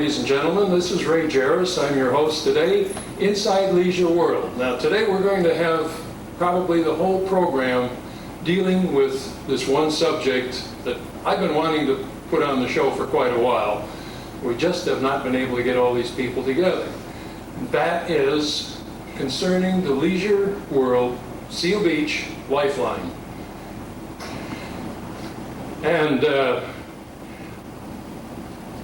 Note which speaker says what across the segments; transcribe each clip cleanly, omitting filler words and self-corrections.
Speaker 1: ladies and gentlemen. This is Ray Jarris. I'm your host today, Inside Leisure World. Now, today we're going to have probably the whole program dealing with this one subject that I've been wanting to put on the show for quite a while. We just have not been able to get all these people together. That is concerning the Leisure World Seal Beach Lifeline. And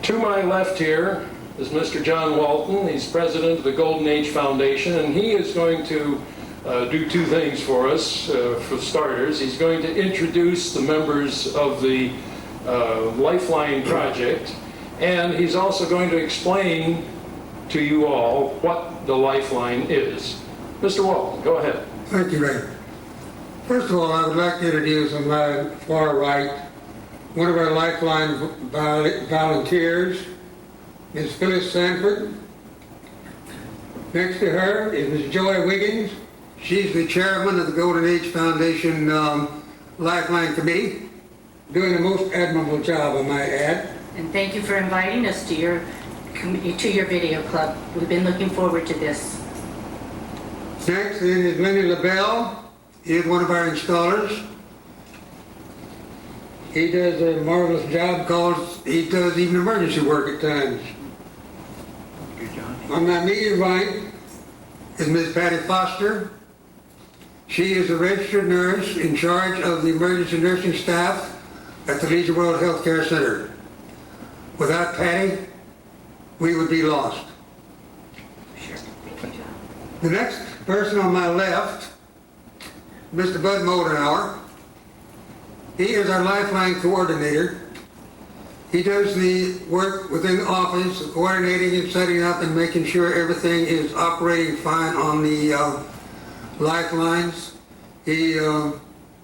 Speaker 1: to my left here is Mr. John Walton. He's president of the Golden Age Foundation, and he is going to do two things for us. For starters, he's going to introduce the members of the Lifeline Project, and he's also going to explain to you all what the Lifeline is. Mr. Walton, go ahead.
Speaker 2: Thank you, Ray. First of all, I would like to introduce on my far right one of our Lifeline volunteers, Ms. Phyllis Sanford. Next to her is Ms. Joy Wiggins. She's the chairman of the Golden Age Foundation Lifeline Committee, doing a most admirable job, I might add.
Speaker 3: And thank you for inviting us to your video club. We've been looking forward to this.
Speaker 2: Next is Lenny LaBelle. He is one of our installers. He does a marvelous job because he does even emergency work at times. On my immediate right is Ms. Patty Foster. She is a registered nurse in charge of the emergency nursing staff at the Leisure World Healthcare Center. Without Patty, we would be lost.
Speaker 3: Sure. Thank you, John.
Speaker 2: The next person on my left, Mr. Bud Moldenauer. He is our Lifeline coordinator. He does the work within the office, coordinating and setting up and making sure everything is operating fine on the lifelines. He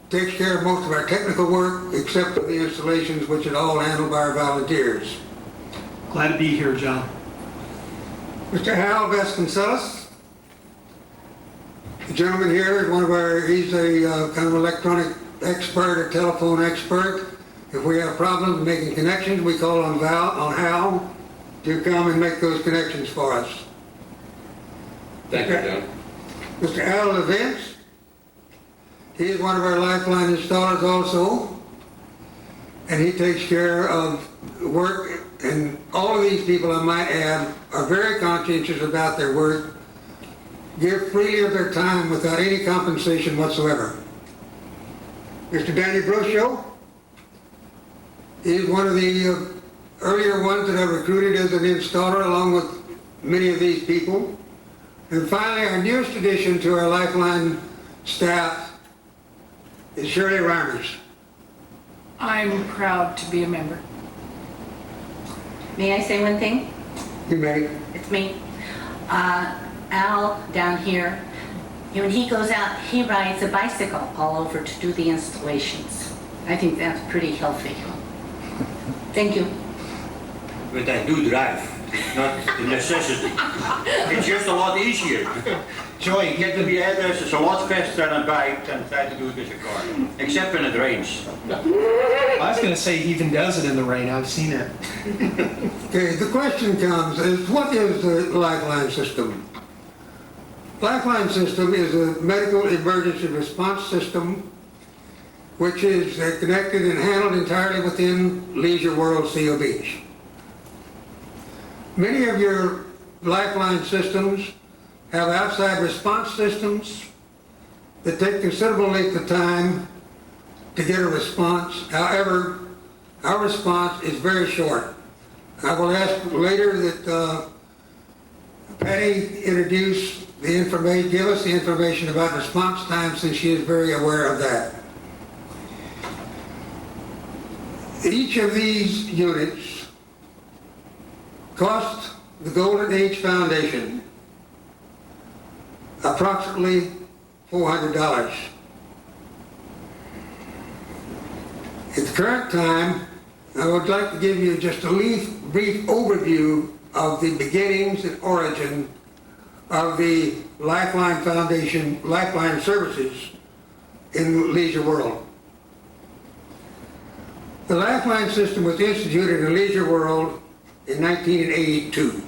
Speaker 2: takes care of most of our technical work, except for the installations, which is all handled by our volunteers.
Speaker 4: Glad to be here, John.
Speaker 2: Mr. Hal Vasconcelos. The gentleman here is he's a kind of electronic expert, a telephone expert. If we have problems making connections, we call on Hal to come and make those connections for us.
Speaker 1: Thank you, John.
Speaker 2: Mr. Al Levins, he is one of our Lifeline installers also, and he takes care of work, and all of these people, I might add, are very conscientious about their work, give freely of their time without any compensation whatsoever. Mr. Danny Brosho, he's one of the earlier ones that I recruited as an installer along with many of these people. And finally, our newest addition to our Lifeline staff is Shirley Reimers.
Speaker 5: I'm proud to be a member.
Speaker 3: May I say one thing?
Speaker 2: You may.
Speaker 3: It's me. Al down here, when he goes out, he rides a bicycle all over to do the installations. I think that's pretty healthy. Thank you.
Speaker 6: But I do drive. It's not a necessity. It's just a lot easier. Joy, get to the address is a lot faster on a bike than try to do it with a car. Except when it rains.
Speaker 4: I was going to say he even does it in the rain. I've seen it.
Speaker 2: Okay, the question comes is, what is the Lifeline system? Lifeline system is a medical emergency response system which is connected and handled entirely within Leisure World Seal Beach. Many of your Lifeline systems have outside response systems that take considerable length of time to get a response. However, our response is very short. I will ask later that Patty introduce the information, give us the information about response time, since she is very aware of that. Each of these units cost the Golden Age Foundation approximately $400. At the current time, I would like to give you just a brief overview of the beginnings and origin of the Lifeline Foundation, Lifeline services in Leisure World. The Lifeline system was instituted in Leisure World in 1982.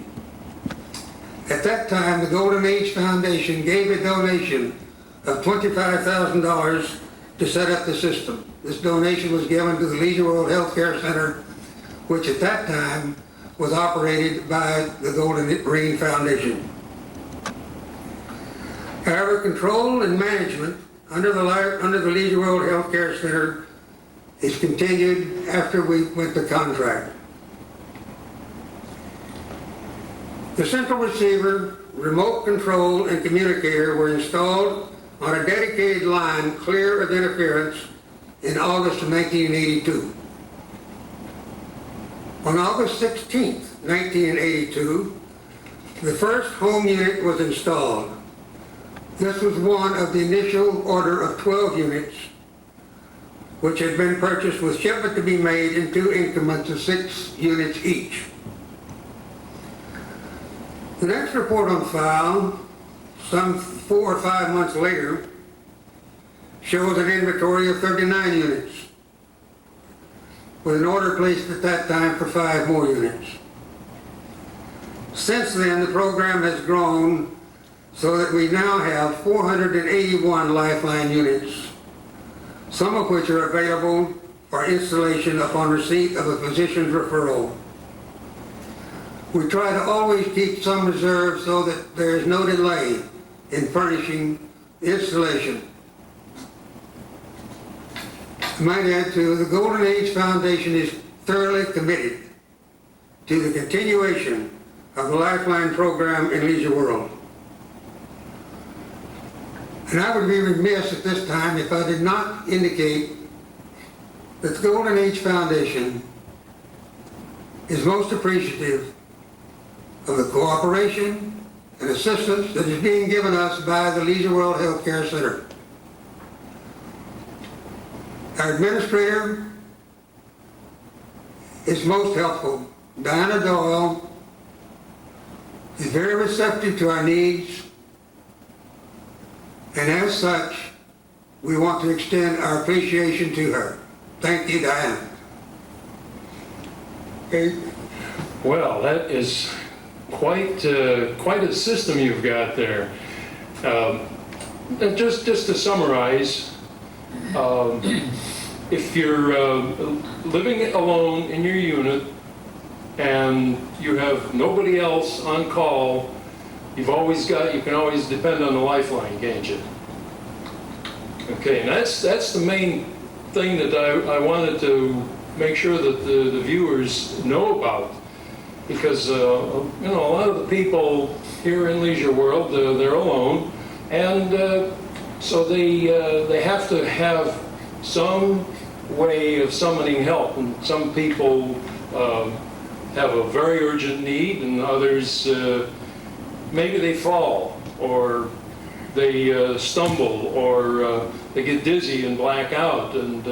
Speaker 2: At that time, the Golden Age Foundation gave a donation of $25,000 to set up the system. This donation was given to the Leisure World Healthcare Center, which at that time was operated by the Golden Ring Foundation. However, control and management under the Leisure World Healthcare Center is continued after we went to contract. The central receiver, remote control, and communicator were installed on a dedicated line clear of interference in August of 1982. On August 16, 1982, the first home unit was installed. This was one of the initial order of 12 units, which had been purchased with shipment to be made in 2 increments of 6 units each. The next report on file, some 4 or 5 months later, shows an inventory of 39 units, with an order placed at that time for 5 more units. Since then, the program has grown so that we now have 481 Lifeline units, some of which are available for installation upon receipt of a physician's referral. We try to always keep some reserve so that there is no delay in furnishing the installation. I might add too, the Golden Age Foundation is thoroughly committed to the continuation of the Lifeline program in Leisure World. And I would be remiss at this time if I did not indicate that the Golden Age Foundation is most appreciative of the cooperation and assistance that is being given us by the Leisure World Healthcare Center. Our administrator is most helpful. Diana Doyle is very receptive to our needs, and as such, we want to extend our appreciation to her. Thank you, Diana. Okay.
Speaker 1: Well, that is quite a system you've got there. Just to summarize, if you're living alone in your unit and you have nobody else on call, you can always depend on the Lifeline, can't you? Okay, and that's the main thing that I wanted to make sure that the viewers know about, because a lot of the people here in Leisure World, they're alone, and so they have to have some way of summoning help, and some people have a very urgent need, and others maybe they fall, or they stumble, or they get dizzy and black out, and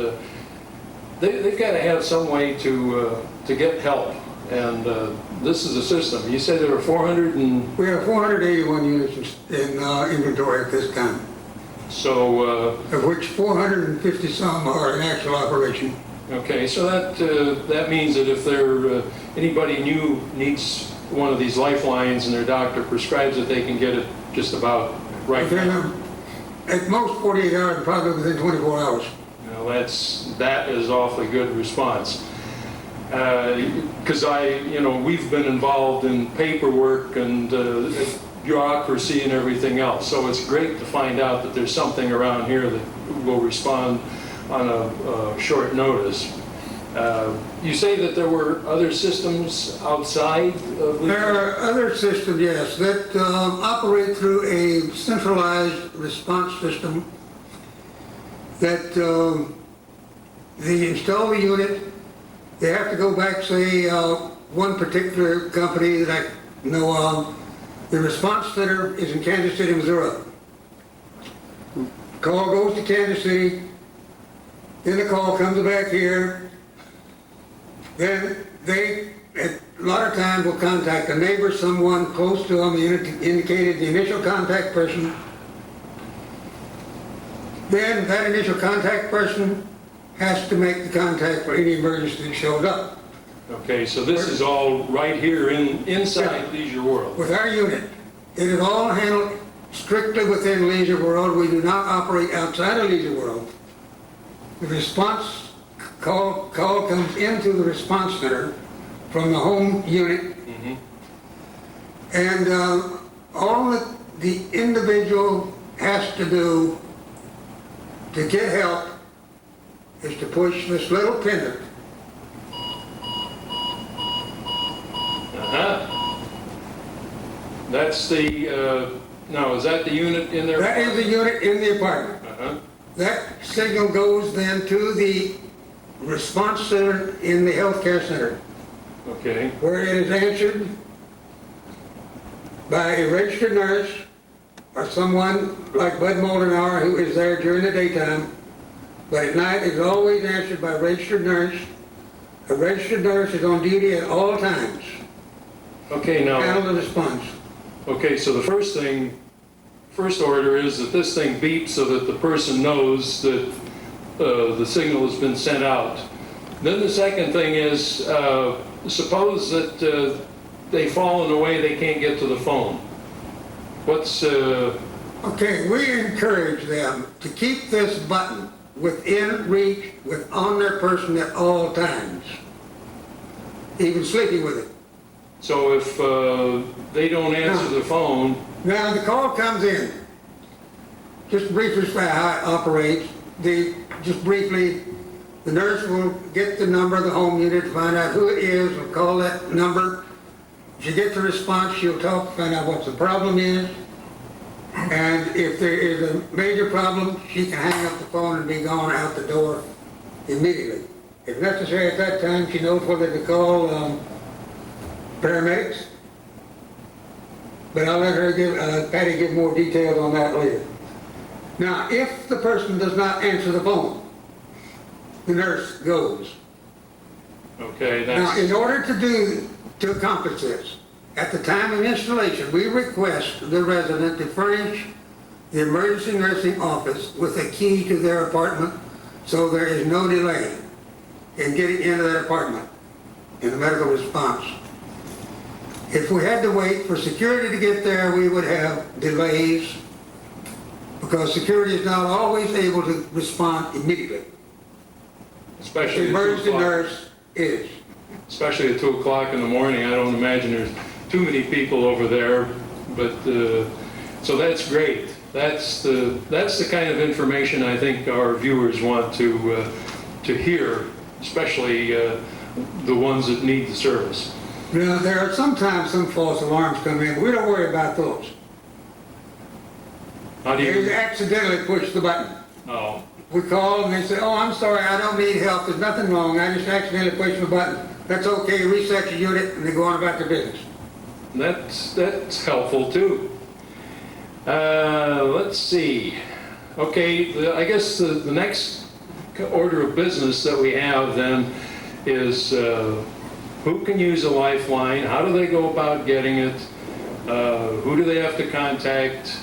Speaker 1: they've got to have some way to get help. And this is a system. You said there were 400 and...
Speaker 2: We have 481 units in inventory at this time.
Speaker 1: So...
Speaker 2: of which 450 some are in actual operation.
Speaker 1: Okay, so that means that if anybody new needs one of these Lifelines and their doctor prescribes it, they can get it just about right now.
Speaker 2: At most 48 hours, and probably within 24 hours.
Speaker 1: Well, that is awfully good response. Because we've been involved in paperwork and bureaucracy and everything else. So it's great to find out that there's something around here that will respond on a short notice. You say that there were other systems outside of...
Speaker 2: There are other systems, yes, that operate through a centralized response system that they install the unit. They have to go back, say, one particular company that I know of. The response center is in Kansas City, Missouri. Call goes to Kansas City, then the call comes back here. Then they, a lot of times, will contact a neighbor, someone close to them, indicated the initial contact person. Then that initial contact person has to make the contact for any emergency that shows up.
Speaker 1: Okay, so this is all right here inside Leisure World.
Speaker 2: With our unit, it is all handled strictly within Leisure World. We do not operate outside of Leisure World. The response call comes into the response center from the home unit. And all that the individual has to do to get help is to push this little pendant.
Speaker 1: That's the, now, is that the unit in there?
Speaker 2: That is the unit in the apartment. That signal goes then to the response center in the healthcare center,
Speaker 1: Okay,
Speaker 2: where it is answered by a registered nurse or someone like Bud Moldenauer who is there during the daytime. But at night, it's always answered by a registered nurse. A registered nurse is on duty at all times.
Speaker 1: okay,
Speaker 2: Handle
Speaker 1: now,
Speaker 2: the response.
Speaker 1: okay, so the first order is that this thing beeps so that the person knows that the signal has been sent out. Then the second thing is, suppose that they fall in a way they can't get to the phone. What's,
Speaker 2: Okay, we encourage them to keep this button within reach, on their person at all times, even sleeping with it.
Speaker 1: so if they don't answer the phone,
Speaker 2: Now, the call comes in. Just briefly explain how it operates. Just briefly, the nurse will get the number of the home unit, find out who it is, will call that number. If she gets a response, she'll talk, find out what the problem is. And if there is a major problem, she can hang up the phone and be gone out the door immediately. If necessary at that time, she knows whether to call paramedics. But I'll let her Patty give more details on that later. Now, if the person does not answer the phone, the nurse goes.
Speaker 1: okay,
Speaker 2: Now,
Speaker 1: that's,
Speaker 2: in order to accomplish this, at the time of installation, we request the resident to furnish the emergency nursing office with a key to their apartment so there is no delay in getting into that apartment in the medical response. If we had to wait for security to get there, we would have delays because security is not always able to respond immediately.
Speaker 1: especially
Speaker 2: The
Speaker 1: at 2
Speaker 2: emergency
Speaker 1: o'clock.
Speaker 2: nurse is.
Speaker 1: Especially at 2 o'clock in the morning. I don't imagine there's too many people over there, but, so that's great. That's the kind of information I think our viewers want to hear, especially the ones that need the service.
Speaker 2: Now, there are sometimes some false alarms come in. We don't worry about those.
Speaker 1: How do
Speaker 2: They
Speaker 1: you,
Speaker 2: accidentally push the button.
Speaker 1: oh,
Speaker 2: We call and they say, "Oh, I'm sorry, I don't need help. There's nothing wrong. I just accidentally pushed the button." That's okay. Reset your unit and they go on about their business.
Speaker 1: that's helpful too. Let's see. Okay, I guess the next order of business that we have then is who can use a lifeline? How do they go about getting it? Who do they have to contact?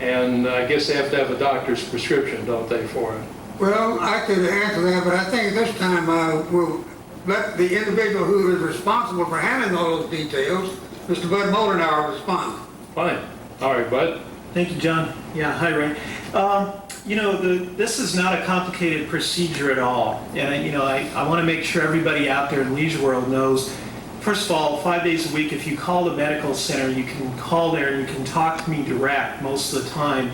Speaker 1: And I guess they have to have a doctor's prescription, don't they, for it?
Speaker 2: Well, I could answer that, but I think at this time we'll let the individual who is responsible for handling all those details, Mr. Bud Moldenauer, respond.
Speaker 1: Fine. All right, Bud.
Speaker 4: Thank you, John. Yeah, hi, Ray. You know, this is not a complicated procedure at all. And, you know, I want to make sure everybody out there in Leisure World knows, first of all, 5 days a week, if you call the medical center, you can call there and you can talk to me direct most of the time.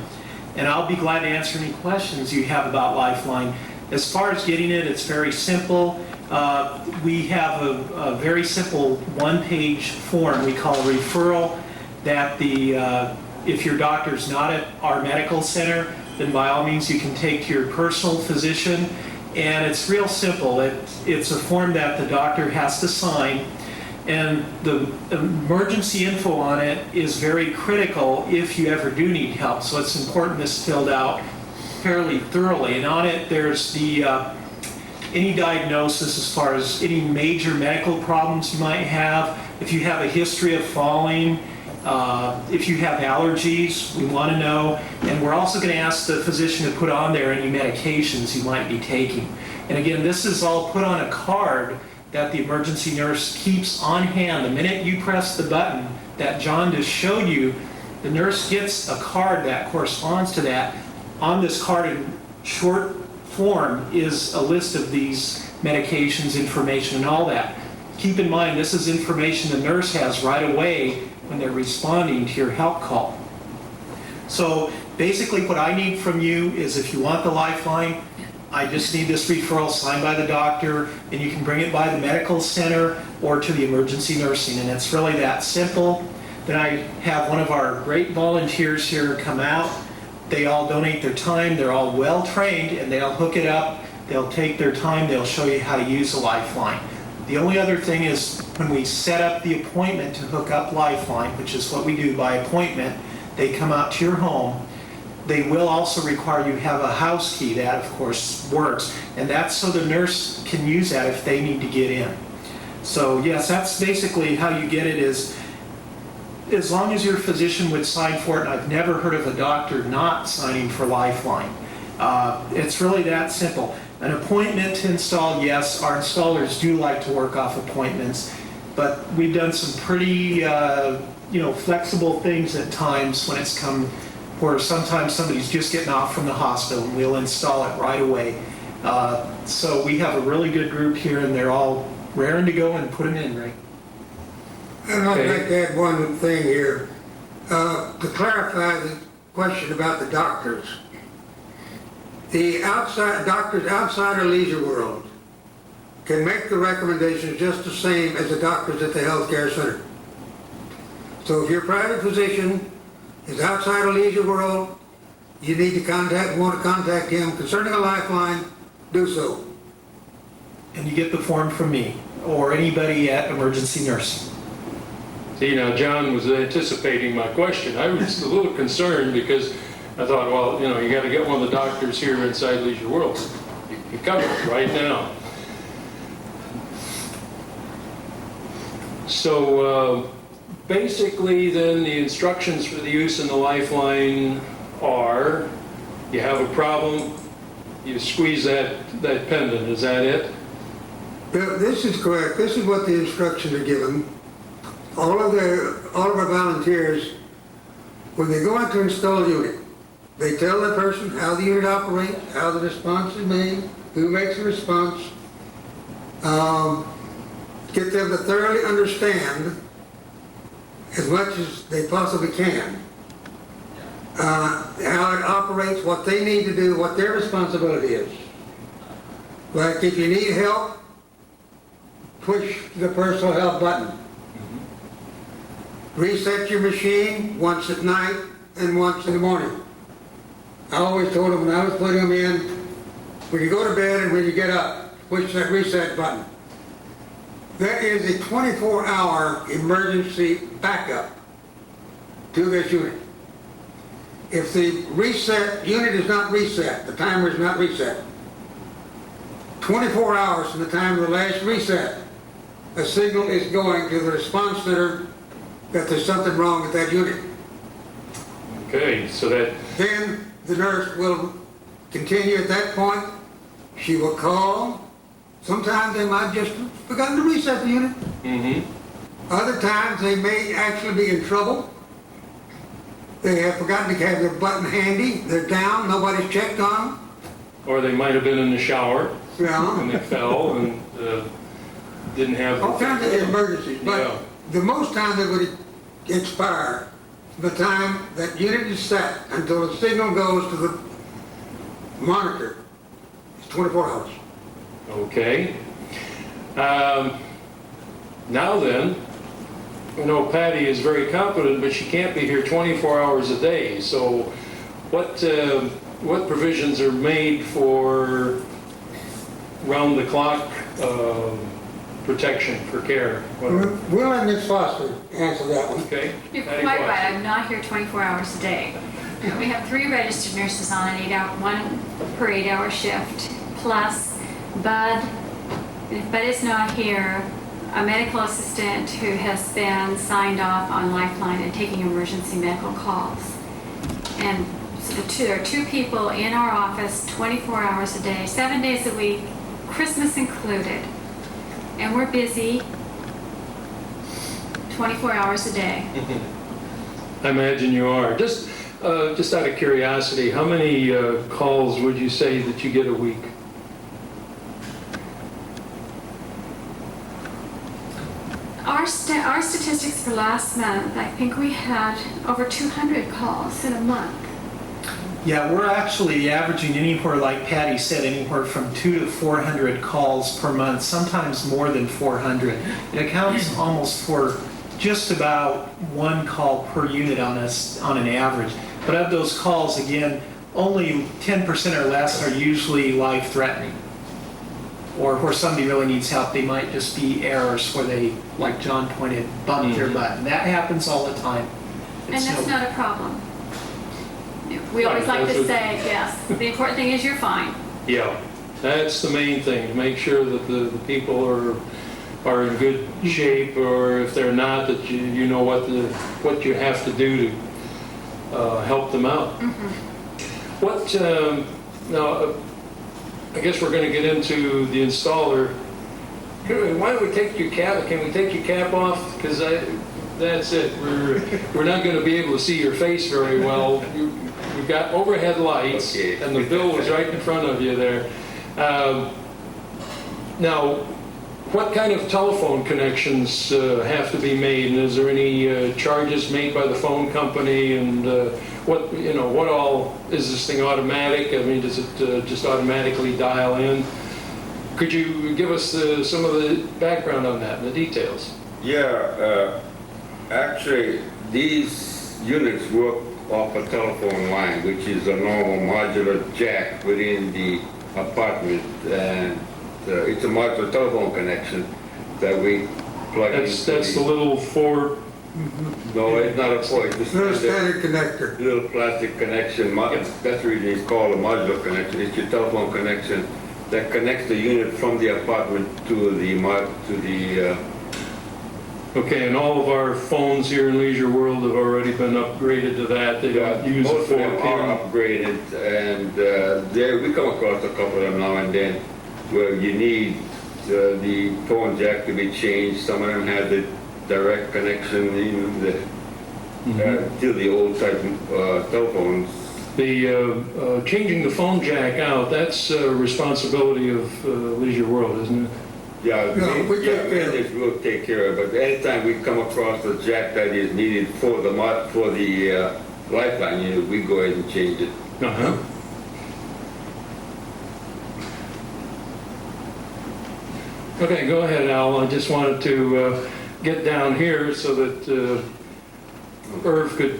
Speaker 4: And I'll be glad to answer any questions you have about Lifeline. As far as getting it, it's very simple. We have a very simple one-page form we call a referral that if your doctor's not at our medical center, then by all means you can take to your personal physician. And it's real simple. It's a form that the doctor has to sign. And the emergency info on it is very critical if you ever do need help. So it's important this is filled out fairly thoroughly. And on it, there's any diagnosis as far as any major medical problems you might have. If you have a history of falling, if you have allergies, we want to know. And we're also going to ask the physician to put on there any medications you might be taking. And again, this is all put on a card that the emergency nurse keeps on hand. The minute you press the button that John just showed you, the nurse gets a card that corresponds to that. On this card in short form is a list of these medications, information, and all that. Keep in mind, this is information the nurse has right away when they're responding to your help call. So basically what I need from you is, if you want the lifeline, I just need this referral signed by the doctor, and you can bring it by the medical center or to the emergency nursing, and it's really that simple. Then I have one of our great volunteers here come out. They all donate their time, they're all well trained, and they'll hook it up, they'll take their time, they'll show you how to use a lifeline. The only other thing is, when we set up the appointment to hook up lifeline, which is what we do by appointment, they come out to your home. They will also require you have a house key. That, of course, works. And that's so the nurse can use that if they need to get in. So, yes, that's basically how you get it, is as long as your physician would sign for it, and I've never heard of a doctor not signing for Lifeline. It's really that simple. An appointment to install, yes, our installers do like to work off appointments, but we've done some pretty flexible things at times when it's come where sometimes somebody's just getting off from the hospital and we'll install it right away. So we have a really good group here, and they're all raring to go and put them in, Ray.
Speaker 2: I'd like to add one thing here. To clarify the question about the doctors. The doctors outside of Leisure World can make the recommendations just the same as the doctors at the healthcare center. So if your private physician is outside of Leisure World, you need to want to contact him concerning a lifeline, do so.
Speaker 4: And you get the form from me or anybody at emergency nursing.
Speaker 1: See, now John was anticipating my question. I was a little concerned because I thought, well, you got to get one of the doctors here inside Leisure World. You cover it right now. So basically then the instructions for the use in the lifeline are, you have a problem, you squeeze that pendant, is that it?
Speaker 2: Yeah, this is correct. This is what the instructions are given. All of our volunteers, when they go out to install a unit, they tell the person how the unit operates, how the response is made, who makes the response, get them to thoroughly understand as much as they possibly can how it operates, what they need to do, what their responsibility is. Like if you need help, push the personal help button. Reset your machine once at night and once in the morning. I always told them when I was putting them in, when you go to bed and when you get up, push that reset button. That is a 24-hour emergency backup to this unit. If the unit is not reset, the timer is not reset, 24 hours from the time of the last reset, a signal is going to the response center that there's something wrong with that unit.
Speaker 1: Okay, so that...
Speaker 2: Then the nurse will continue at that point. She will call. Sometimes they might just have forgotten to reset the unit.
Speaker 1: Mm-hmm.
Speaker 2: Other times they may actually be in trouble. They have forgotten to have their button handy. They're down. Nobody's checked on them.
Speaker 1: Or they might have been in the shower
Speaker 2: Yeah.
Speaker 1: and they fell and didn't have...
Speaker 2: All kinds of emergencies. But
Speaker 1: Yeah.
Speaker 2: the most time they would expire, the time that unit is set until the signal goes to the monitor, is 24 hours.
Speaker 1: Okay. Now then, Patty is very competent, but she can't be here 24 hours a day. So what provisions are made for round-the-clock protection for care?
Speaker 2: We'll let Ms. Foster answer that one.
Speaker 1: Okay.
Speaker 7: You're
Speaker 1: Patty
Speaker 7: quite
Speaker 1: Foster.
Speaker 7: right, I'm not here 24 hours a day. We have 3 registered nurses on an 8-hour, 1 per 8-hour shift, plus Bud, if Bud is not here, a medical assistant who has been signed off on Lifeline and taking emergency medical calls. And so there are 2 people in our office 24 hours a day, 7 days a week, Christmas included, and we're busy 24 hours a day.
Speaker 1: I imagine you are. Just out of curiosity, how many calls would you say that you get a week?
Speaker 7: Our statistics for last month, I think we had over 200 calls in a month.
Speaker 4: Yeah, we're actually averaging anywhere, like Patty said, anywhere from 200 to 400 calls per month, sometimes more than 400. It accounts almost for just about one call per unit on an average. But of those calls, again, only 10% or less are usually life-threatening. Or where somebody really needs help, they might just be errors where they, like John pointed, bump their button. That happens all the time.
Speaker 7: And that's not a problem. We always like to say, yes, the important thing is you're fine.
Speaker 1: Yeah, that's the main thing, to make sure that the people are in good shape, or if they're not, that you know what you have to do to help them out. Now, I guess we're going to get into the installer. Why don't we take your cap? Can we take your cap off? Because that's it. We're not going to be able to see your face very well. We've got overhead lights,
Speaker 8: Okay.
Speaker 1: and the bill was right in front of you there. Now, what kind of telephone connections have to be made? And is there any charges made by the phone company? And what all is this thing automatic? I mean, does it just automatically dial in? Could you give us some of the background on that and the details?
Speaker 8: Yeah, actually, these units work off a telephone line, which is a normal modular jack within the apartment, and it's a modular telephone connection that we plug in.
Speaker 1: That's the little four.
Speaker 8: No, it's not a four. It's
Speaker 2: Little
Speaker 8: just a
Speaker 2: standard connector.
Speaker 8: little plastic connection. That's the reason it's called a modular connection. It's your telephone connection that connects the unit from the apartment to the
Speaker 1: Okay, and all of our phones here in Leisure World have already been upgraded to that. They don't use a
Speaker 8: most of them
Speaker 1: 4
Speaker 8: are
Speaker 1: pin.
Speaker 8: upgraded, and we come across a couple of them now and then where you need the phone jack to be changed. Some of them have the direct connection, to the old type telephones.
Speaker 1: The changing the phone jack out, that's a responsibility of Leisure World, isn't it?
Speaker 8: Yeah,
Speaker 2: No, we take care of it.
Speaker 8: maintenance will take care of it, but anytime we come across a jack that is needed for the lifeline unit, we go ahead and change it.
Speaker 1: Uh-huh. Okay, go ahead, Al. I just wanted to get down here so that Irv could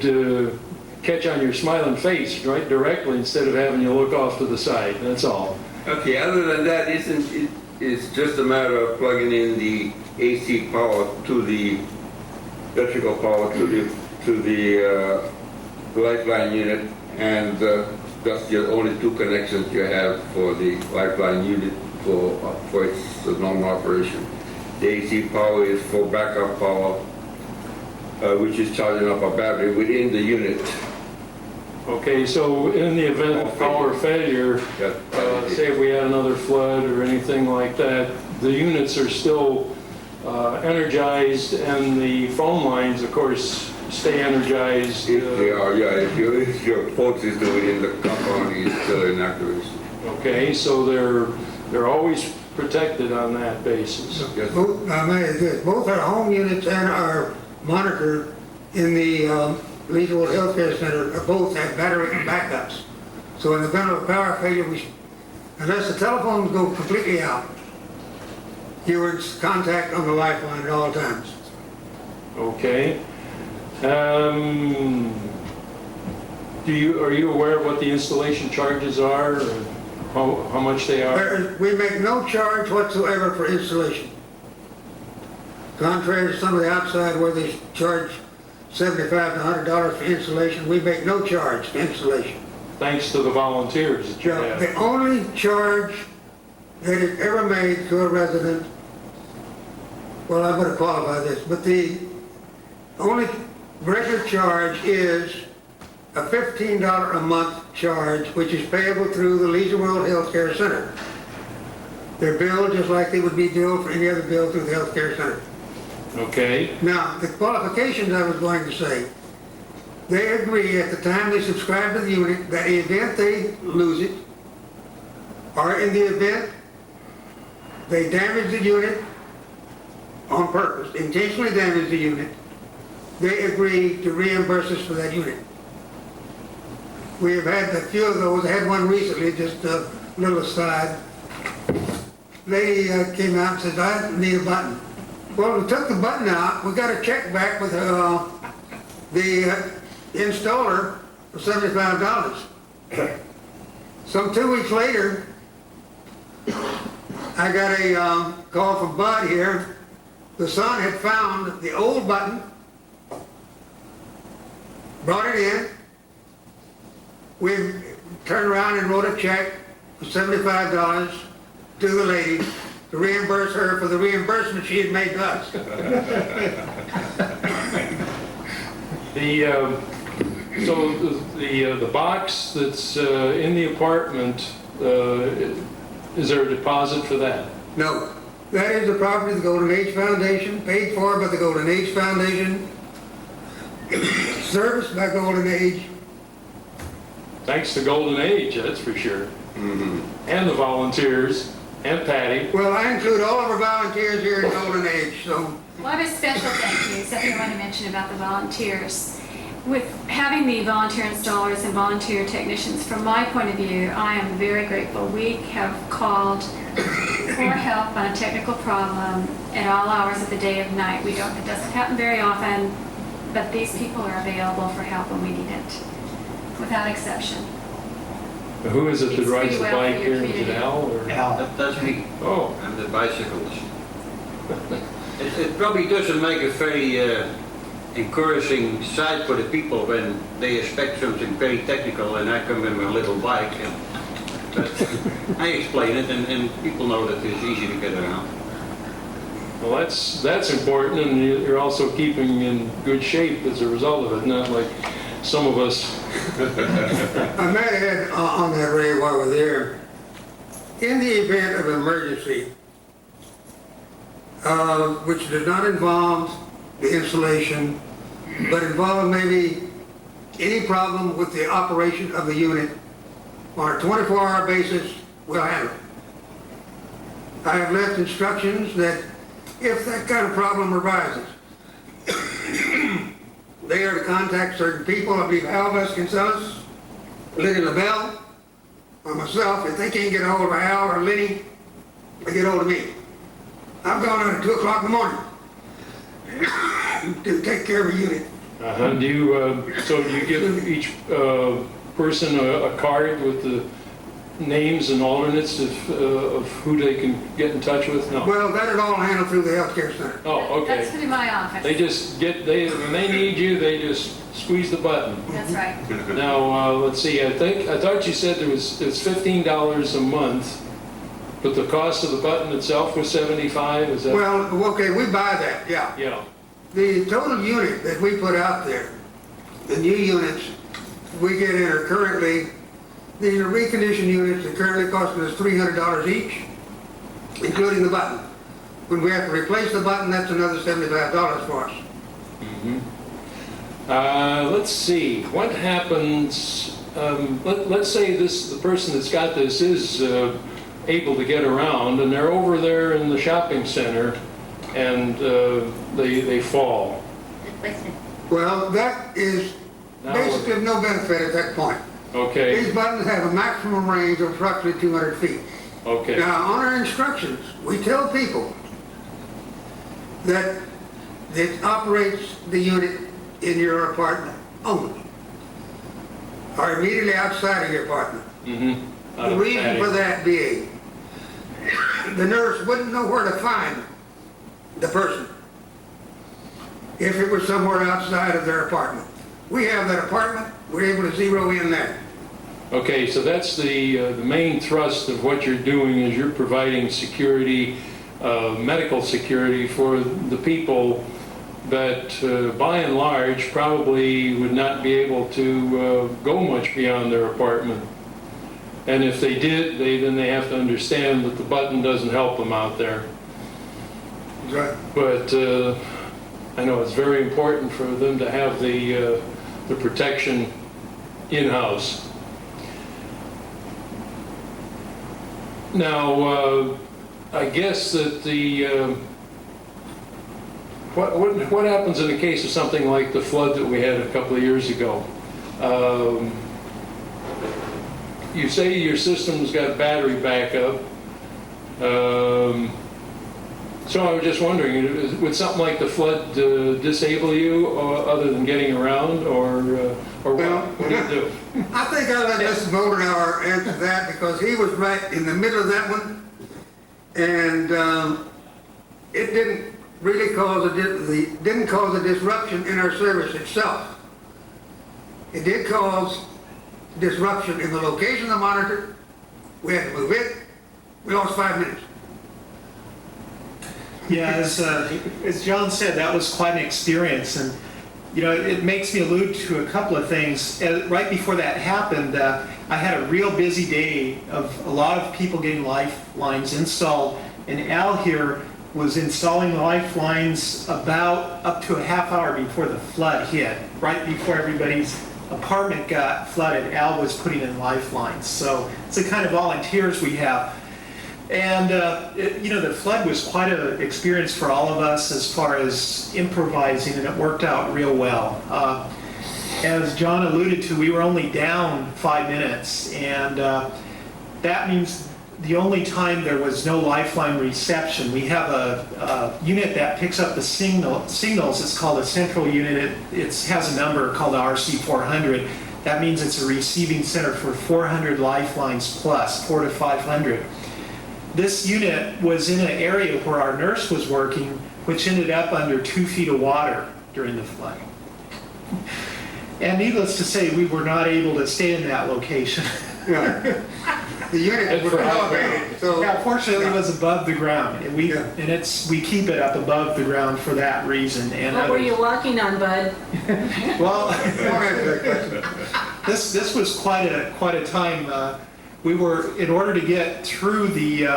Speaker 1: catch on your smiling face right directly instead of having you look off to the side. That's all.
Speaker 8: Okay, other than that, it's just a matter of plugging in the AC power to the electrical power to the lifeline unit, and that's the only two connections you have for the lifeline unit for its normal operation. The AC power is for backup power, which is charging up a battery within the unit.
Speaker 1: Okay, so in the event of power failure, say if we had another flood or anything like that, the units are still energized, and the phone lines, of course, stay energized.
Speaker 8: If they are, yeah, if your phone system within the compound is still in activation.
Speaker 1: Okay, so they're always protected on that basis.
Speaker 8: Yes.
Speaker 2: Both our home units and our monitor in the Leisure World Healthcare Center both have battery backups. So in the event of a power failure, unless the telephones go completely out, you're in contact on the lifeline at all times.
Speaker 1: Okay. Are you aware of what the installation charges are, or how much they are?
Speaker 2: We make no charge whatsoever for installation. Contrary to some of the outside where they charge $75 to $100 for installation, we make no charge for installation.
Speaker 1: Thanks to the volunteers that you have.
Speaker 2: The only charge that is ever made to a resident, well, I'm going to qualify this, but the only regular charge is a $15 a month charge, which is payable through the Leisure World Healthcare Center. They're billed just like they would be billed for any other bill through the healthcare center.
Speaker 1: Okay,
Speaker 2: Now, the qualifications I was going to say, they agree at the time they subscribe to the unit that in the event they lose it, or in the event they damage the unit on purpose, intentionally damage the unit, they agree to reimburse us for that unit. We have had a few of those. I had one recently, just a little aside. Lady came out and said, I need a button. Well, we took the button out. We got a check back with the installer for $75. Some 2 weeks later, I got a call from Bud here. The son had found the old button, brought it in. We turned around and wrote a check for $75 to the lady to reimburse her for the reimbursement she had made to us.
Speaker 1: The box that's in the apartment, is there a deposit for that?
Speaker 2: No, that is the property of the Golden Age Foundation, paid for by the Golden Age Foundation, serviced by Golden Age.
Speaker 1: Thanks to Golden Age, that's for sure. And the volunteers, and Patty.
Speaker 2: Well, I include all of our volunteers here in Golden Age, so.
Speaker 7: Well, I have a special thank you, something I want to mention about the volunteers. With having the volunteer installers and volunteer technicians, from my point of view, I am very grateful. We have called for help on a technical problem at all hours of the day and night. It doesn't happen very often, but these people are available for help when we need it, without exception.
Speaker 1: Who is it that
Speaker 7: It's
Speaker 1: rides
Speaker 7: pretty
Speaker 1: the
Speaker 7: well
Speaker 1: bike
Speaker 7: for
Speaker 1: here?
Speaker 7: your
Speaker 1: Is it
Speaker 7: community.
Speaker 1: Al? Or?
Speaker 4: Al.
Speaker 6: That's me.
Speaker 1: Oh,
Speaker 6: And the bicycles. It probably doesn't make a very encouraging sight for the people when they expect something very technical and I come in with a little bike. But I explain it and people know that it's easy to get around.
Speaker 1: well, that's important, and you're also keeping in good shape as a result of it, not like some of us.
Speaker 2: I might add on that, Ray, while we're there, in the event of emergency, which does not involve the installation, but involve maybe any problem with the operation of the unit, on a 24-hour basis, we'll handle it. I have left instructions that if that kind of problem arises, they are to contact certain people. I believe Al Vasconcelos, Lenny LaBelle, or myself. If they can't get a hold of Al or Lenny, they get a hold of me. I'm going out at 2 o'clock in the morning to take care of a unit.
Speaker 1: Do you give each person a card with the names and alternates of who they can get in touch with? No.
Speaker 2: Well, that is all handled through the healthcare center.
Speaker 1: Oh,
Speaker 7: That's
Speaker 1: okay.
Speaker 7: through my office.
Speaker 1: They just when they need you, they just squeeze the button.
Speaker 7: That's right.
Speaker 1: Now, let's see, I thought you said it's $15 a month, but the cost of the button itself was $75, is that?
Speaker 2: Well, okay, we buy that, yeah.
Speaker 1: Yeah,
Speaker 2: The total unit that we put out there, the new units we get in are currently, these are reconditioned units that currently costing us $300 each, including the button. When we have to replace the button, that's another $75 for us.
Speaker 1: let's see, what happens, let's say the person that's got this is able to get around, and they're over there in the shopping center, and they fall.
Speaker 2: Well, that is
Speaker 1: Now
Speaker 2: basically of no benefit at that point.
Speaker 1: Okay,
Speaker 2: These buttons have a maximum range of approximately 200 feet.
Speaker 1: okay.
Speaker 2: Now, on our instructions, we tell people that it operates the unit in your apartment only, or immediately outside of your apartment. The reason for that being, the nurse wouldn't know where to find the person if it was somewhere outside of their apartment. We have that apartment, we're able to zero in there.
Speaker 1: Okay, so that's the main thrust of what you're doing is you're providing security, medical security for the people that by and large probably would not be able to go much beyond their apartment. And if they did, then they have to understand that the button doesn't help them out there.
Speaker 2: Right.
Speaker 1: But I know it's very important for them to have the protection in-house. Now, I guess that what happens in the case of something like the flood that we had a couple of years ago? You say your system's got battery backup. So I was just wondering, would something like the flood disable you other than getting around, or what do you do?
Speaker 2: I think I'll let Mr. Moldenauer answer that, because he was right in the middle of that one. And it didn't really cause a disruption in our service itself. It did cause disruption in the location of the monitor. We had to move it. We lost 5 minutes.
Speaker 4: Yeah, as John said, that was quite an experience, and you know, it makes me allude to a couple of things. Right before that happened, I had a real busy day of a lot of people getting lifelines installed, and Al here was installing the lifelines about up to a half hour before the flood hit. Right before everybody's apartment got flooded, Al was putting in lifelines. So it's the kind of volunteers we have. And, you know, the flood was quite an experience for all of us as far as improvising, and it worked out real well. As John alluded to, we were only down 5 minutes, and that means the only time there was no lifeline reception. We have a unit that picks up the signals. It's called a central unit. It has a number called RC400. That means it's a receiving center for 400 lifelines plus, 400 to 500. This unit was in an area where our nurse was working, which ended up under 2 feet of water during the flood. And needless to say, we were not able to stay in that location.
Speaker 2: Yeah. The unit was elevated, so.
Speaker 4: Yeah, fortunately, it was above the ground, and we
Speaker 2: Yeah.
Speaker 4: we keep it up above the ground for that reason. And
Speaker 3: What were
Speaker 4: others.
Speaker 3: you walking on, Bud?
Speaker 4: Well, this was quite a time. We were, in order to get through the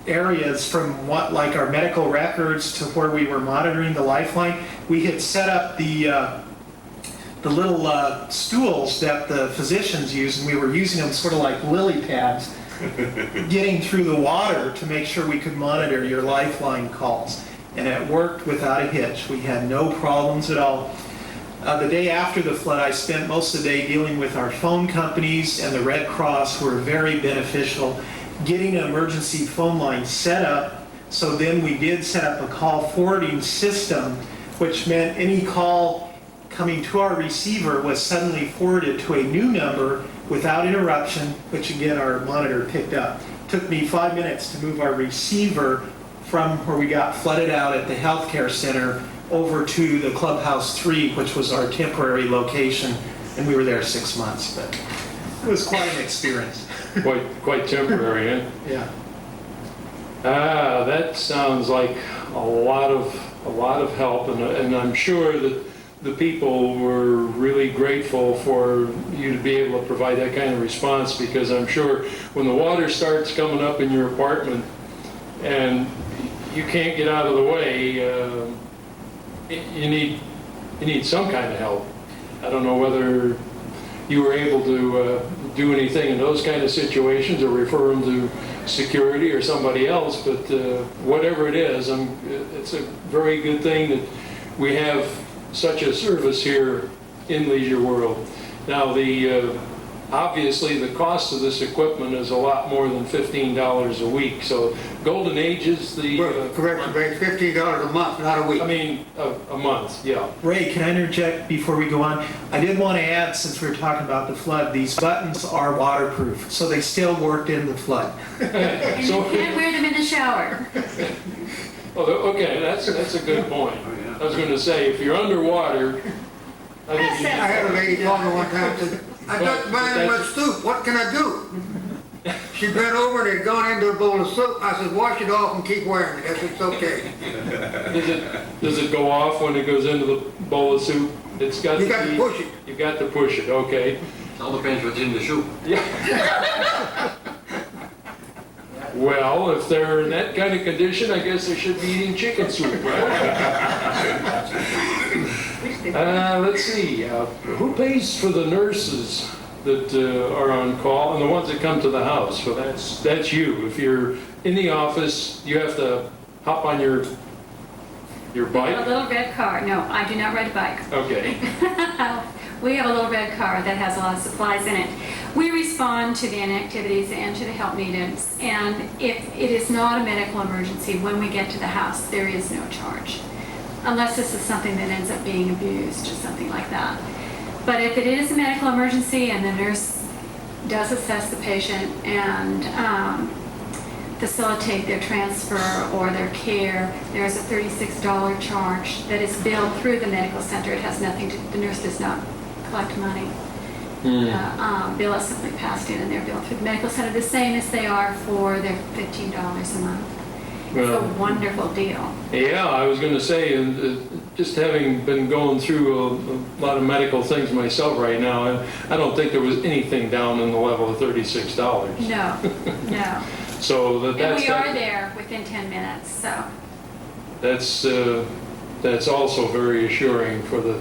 Speaker 4: areas from what, like our medical records to where we were monitoring the lifeline, we had set up the little stools that the physicians use, and we were using them sort of like lily pads, getting through the water to make sure we could monitor your lifeline calls. And it worked without a hitch. We had no problems at all. The day after the flood, I spent most of the day dealing with our phone companies and the Red Cross, who were very beneficial, getting an emergency phone line set up. So then we did set up a call forwarding system, which meant any call coming to our receiver was suddenly forwarded to a new number without interruption, which again our monitor picked up. It took me 5 minutes to move our receiver from where we got flooded out at the healthcare center over to the Clubhouse 3, which was our temporary location, and we were there 6 months, but it was quite an experience.
Speaker 1: Quite temporary, eh?
Speaker 4: Yeah.
Speaker 1: That sounds like a lot of help, and I'm sure that the people were really grateful for you to be able to provide that kind of response, because I'm sure when the water starts coming up in your apartment and you can't get out of the way, you need some kind of help. I don't know whether you were able to do anything in those kind of situations or refer them to security or somebody else, but whatever it is, it's a very good thing that we have such a service here in Leisure World. Now, obviously the cost of this equipment is a lot more than $15 a week. So Golden Age is
Speaker 2: Well, correction, Ray, $15 a month, not a week.
Speaker 1: I mean, a month, yeah.
Speaker 4: Ray, can I interject before we go on? I did want to add, since we were talking about the flood, these buttons are waterproof, so they still worked in the flood.
Speaker 7: And you can't wear them in the shower.
Speaker 1: Okay, that's a good point. I was going to say, if you're underwater, I think you
Speaker 2: I had a lady call me one time and said, I got mine in my soup, what can I do? She bent over and it had gone into a bowl of soup. I said, wash it off and keep wearing it. I said, it's okay.
Speaker 1: Does it go off when it goes into the bowl of soup? It's got
Speaker 2: You got to push it.
Speaker 1: You got to push it, okay.
Speaker 6: All depends what's in the soup.
Speaker 1: Well, if they're in that kind of condition, I guess they should be eating chicken soup, right? Let's see, who pays for the nurses that are on call and the ones that come to the house? Well, that's you. If you're in the office, you have to hop on your
Speaker 7: We have a
Speaker 1: bike?
Speaker 7: little red car. No, I do not ride a bike.
Speaker 1: Okay.
Speaker 7: We have a little red car that has a lot of supplies in it. We respond to the inactivities and to the help needs, and if it is not a medical emergency, when we get to the house, there is no charge. Unless this is something that ends up being abused or something like that. But if it is a medical emergency and the nurse does assess the patient and facilitate their transfer or their care, there's a $36 charge that is billed through the medical center. It has nothing to, the nurse does not collect money. Bill is simply passed in and they're billed through the medical center, the same as they are for their $15 a month. It's
Speaker 1: Well,
Speaker 7: a wonderful deal.
Speaker 1: yeah, I was going to say, just having been going through a lot of medical things myself right now, I don't think there was anything down in the level of $36.
Speaker 7: No, no.
Speaker 1: So
Speaker 7: And
Speaker 1: that's
Speaker 7: we are there within 10 minutes, so.
Speaker 1: that's also very assuring for the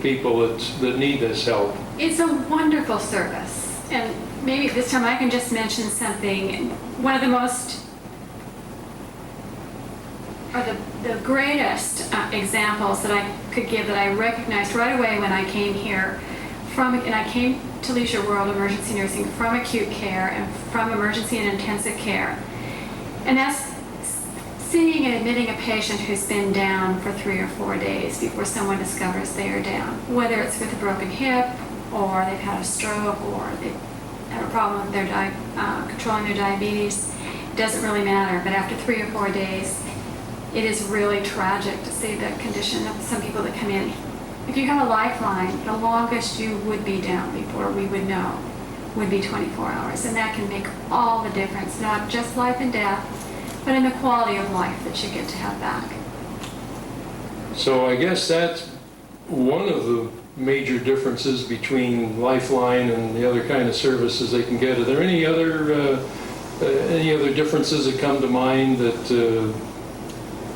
Speaker 1: people that need this help.
Speaker 7: It's a wonderful service. And maybe this time I can just mention something. One of the most, or the greatest examples that I could give that I recognized right away when I came here and I came to Leisure World Emergency Nursing from acute care and from emergency and intensive care. And that's seeing and admitting a patient who's been down for 3 or 4 days before someone discovers they are down, whether it's with a broken hip or they've had a stroke or they have a problem with their controlling their diabetes. It doesn't really matter, but after 3 or 4 days, it is really tragic to see the condition of some people that come in. If you have a lifeline, the longest you would be down before we would know would be 24 hours, and that can make all the difference, not just life and death, but in the quality of life that you get to have back.
Speaker 1: So I guess that's one of the major differences between Lifeline and the other kind of services they can get. Are there any other differences that come to mind that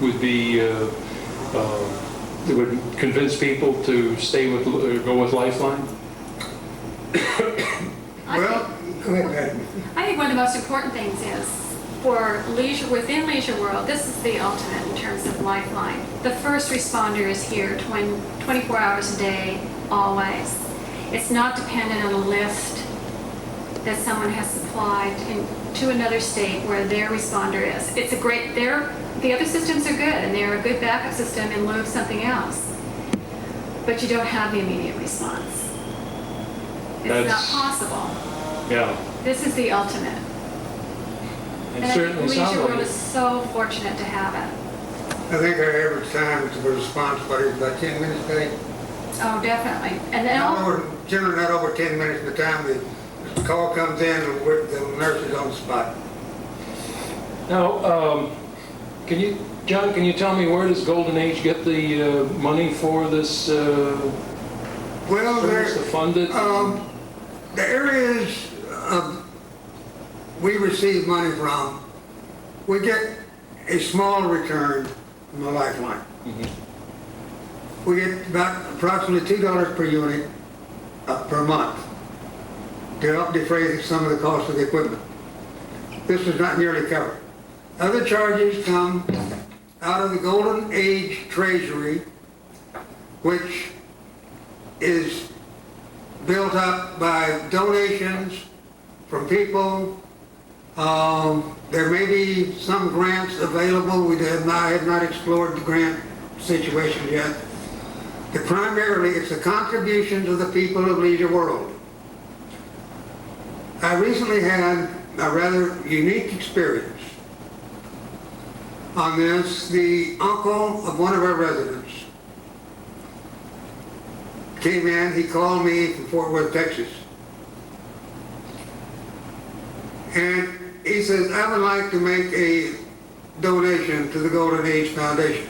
Speaker 1: would be that would convince people to stay with or go with Lifeline?
Speaker 2: Well, go ahead, Patty.
Speaker 7: I think one of the most important things is for leisure, within Leisure World, this is the ultimate in terms of lifeline. The first responder is here 24 hours a day, always. It's not dependent on a list that someone has supplied to another state where their responder is. It's a great, the other systems are good and they're a good backup system in lieu of something else. But you don't have the immediate response. It's not
Speaker 1: That's-
Speaker 7: possible.
Speaker 1: Yeah,
Speaker 7: This is the ultimate.
Speaker 1: it
Speaker 7: And I think
Speaker 1: certainly sounds
Speaker 7: Leisure World
Speaker 1: like
Speaker 7: is
Speaker 1: it.
Speaker 7: so fortunate to have it.
Speaker 2: I think our average time to response, what is about 10 minutes, Patty?
Speaker 7: Oh, definitely. And then
Speaker 2: Generally not over 10 minutes by the time the call comes in and the nurse is on the spot.
Speaker 1: Now, John, can you tell me where does Golden Age get the money for this
Speaker 2: Well,
Speaker 1: service to fund it?
Speaker 2: the areas we receive money from, we get a small return from the Lifeline. We get about approximately $2 per unit per month to help defray some of the cost of the equipment. This is not nearly covered. Other charges come out of the Golden Age Treasury, which is built up by donations from people. There may be some grants available. I have not explored the grant situation yet. But primarily, it's the contributions of the people of Leisure World. I recently had a rather unique experience on this. The uncle of one of our residents came in. He called me from Fort Worth, Texas. And he says, I would like to make a donation to the Golden Age Foundation.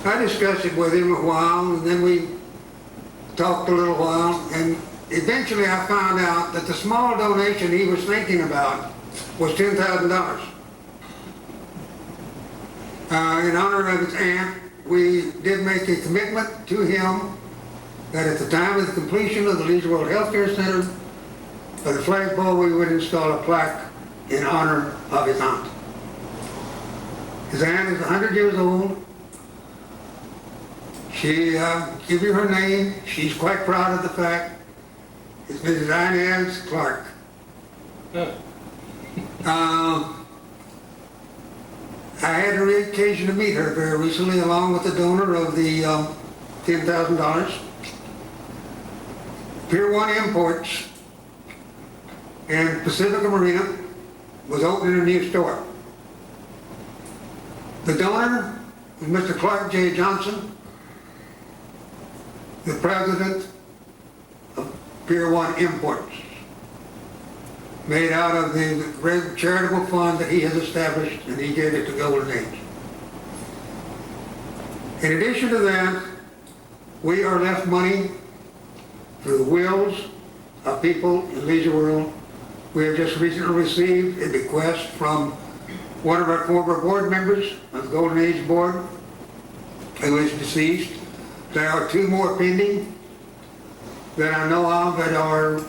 Speaker 2: I discussed it with him a while, and then we talked a little while, and eventually I found out that the small donation he was thinking about was $10,000. In honor of his aunt, we did make a commitment to him that at the time of the completion of the Leisure World Healthcare Center, for the flagpole, we would install a plaque in honor of his aunt. His aunt is 100 years old. She give you her name. She's quite proud of the fact. It's Mrs. Inez Clark. I had the occasion to meet her very recently, along with the donor of the $10,000. Pier 1 Imports in Pacifica Marina was opening a new store. The donor was Mr. Clark J. Johnson, the president of Pier 1 Imports, made out of the great charitable fund that he has established, and he gave it to Golden Age. In addition to that, we are left money through the wills of people in Leisure World. We have just recently received a bequest from one of our former board members of the Golden Age Board, who is deceased. There are 2 more pending that I know of that are